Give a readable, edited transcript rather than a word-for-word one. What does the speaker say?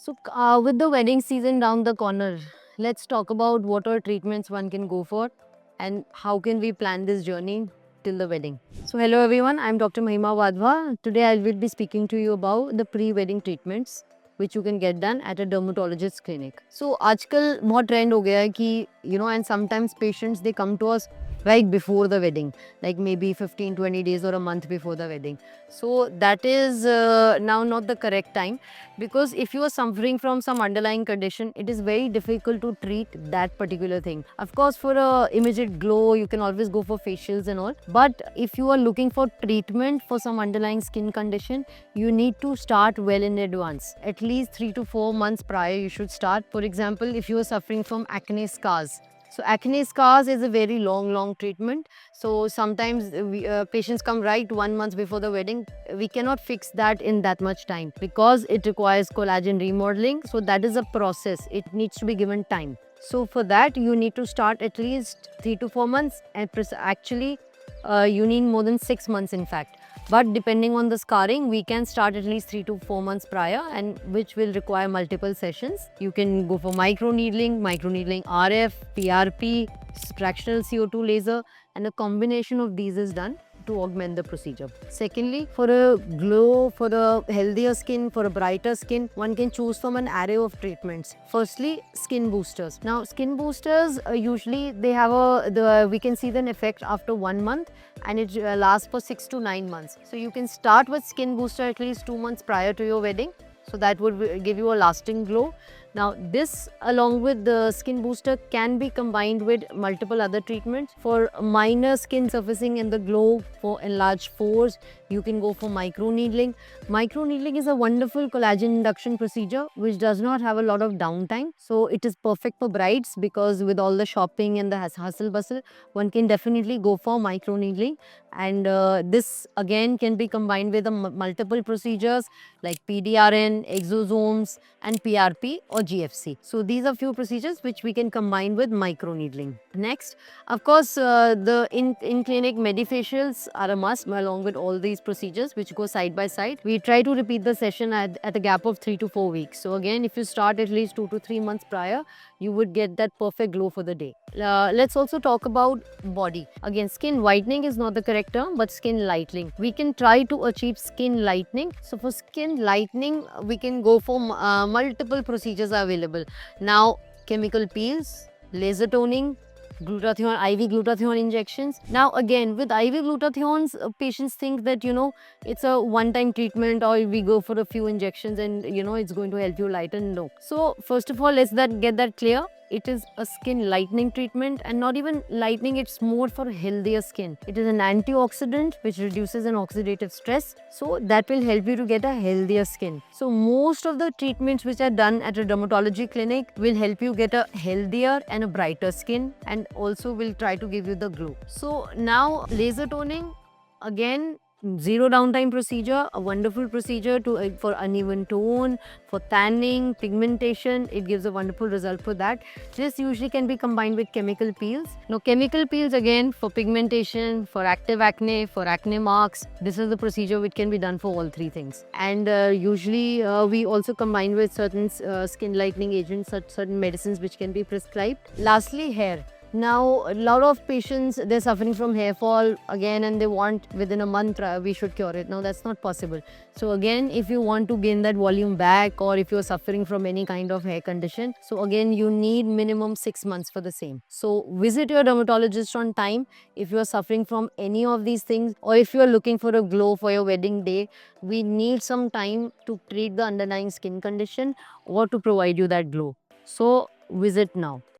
With the wedding season down the corner, let's talk about what are treatments one can go for and how can we plan this journey till the wedding. So, hello everyone, I'm Dr. Mahima Wadhwa. Today I will be speaking to you about the pre-wedding treatments which you can get done at a dermatologist clinic. So, आजकल बहुत trend हो गया है कि and sometimes patients they come to us right before the wedding, like maybe 15-20 days or a month before the wedding. So that is now not the correct time, because if you are suffering from some underlying condition, it is very difficult to treat that particular thing. Of course, for a immediate glow you can always go for facials and all, but if you are looking for treatment for some underlying skin condition, you need to start well in advance. At least 3 to 4 months prior you should start. For example, if you are suffering from acne scars, so acne scars is a very long treatment. So sometimes patients come right 1 month before the wedding. We cannot fix that in that much time because it requires collagen remodeling. So that is a process. It needs to be given time. So for that you need to start at least 3 to 4 months, and actually you need more than 6 months in fact. But depending on the scarring, we can start at least 3 to 4 months prior, and which will require multiple sessions. You can go for microneedling RF, PRP, fractional CO2 laser, and a combination of these is done to augment the procedure. Secondly, for a glow, for a healthier skin, for a brighter skin, one can choose from an array of treatments. Firstly, skin boosters. Now, skin boosters usually they have we can see the effect after 1 month, and it lasts for 6 to 9 months. So you can start with skin booster at least 2 months prior to your wedding. So that would give you a lasting glow. Now this along with the skin booster can be combined with multiple other treatments. For minor skin surfacing and the glow, for enlarged pores, you can go for microneedling. Microneedling is a wonderful collagen induction procedure which does not have a lot of downtime. So it is perfect for brides because with all the shopping and the hustle bustle, one can definitely go for microneedling. And this again can be combined with multiple procedures like PDRN, exosomes, and PRP or GFC. So these are few procedures which we can combine with microneedling. Next, of course, the in-clinic medifacials are a must along with all these procedures which go side by side. We try to repeat the session at a gap of 3 to 4 weeks. So again, if you start at least 2 to 3 months prior, you would get that perfect glow for the day. Let's also talk about body. Again, skin whitening is not the correct term, but skin lightening. We can try to achieve skin lightening. So for skin lightening, we can go for multiple procedures are available. Now, chemical peels, laser toning, glutathione, IV glutathione injections. Now again, with IV glutathiones, patients think that it's a one-time treatment, or we go for a few injections and it's going to help you lighten. No. So first of all, let's get that clear. It is a skin lightening treatment, and not even lightening, it's more for healthier skin. It is an antioxidant which reduces an oxidative stress, so that will help you to get a healthier skin. So most of the treatments which are done at a dermatology clinic will help you get a healthier and a brighter skin, and also will try to give you the glow. So now laser toning, again, zero downtime procedure, a wonderful procedure for uneven tone, for tanning, pigmentation. It gives a wonderful result for that. This usually can be combined with chemical peels. Now chemical peels again for pigmentation, for active acne, for acne marks. This is the procedure which can be done for all three things. And usually we also combine with certain skin lightening agents, certain medicines which can be prescribed. Lastly, hair. Now, a lot of patients, they're suffering from hair fall again, and they want within a month we should cure it. Now, that's not possible. So again, if you want to gain that volume back, or if you're suffering from any kind of hair condition, so again, you need minimum 6 months for the same. So visit your dermatologist on time if you're suffering from any of these things, or if you're looking for a glow for your wedding day. We need some time to treat the underlying skin condition or to provide you that glow. So visit now.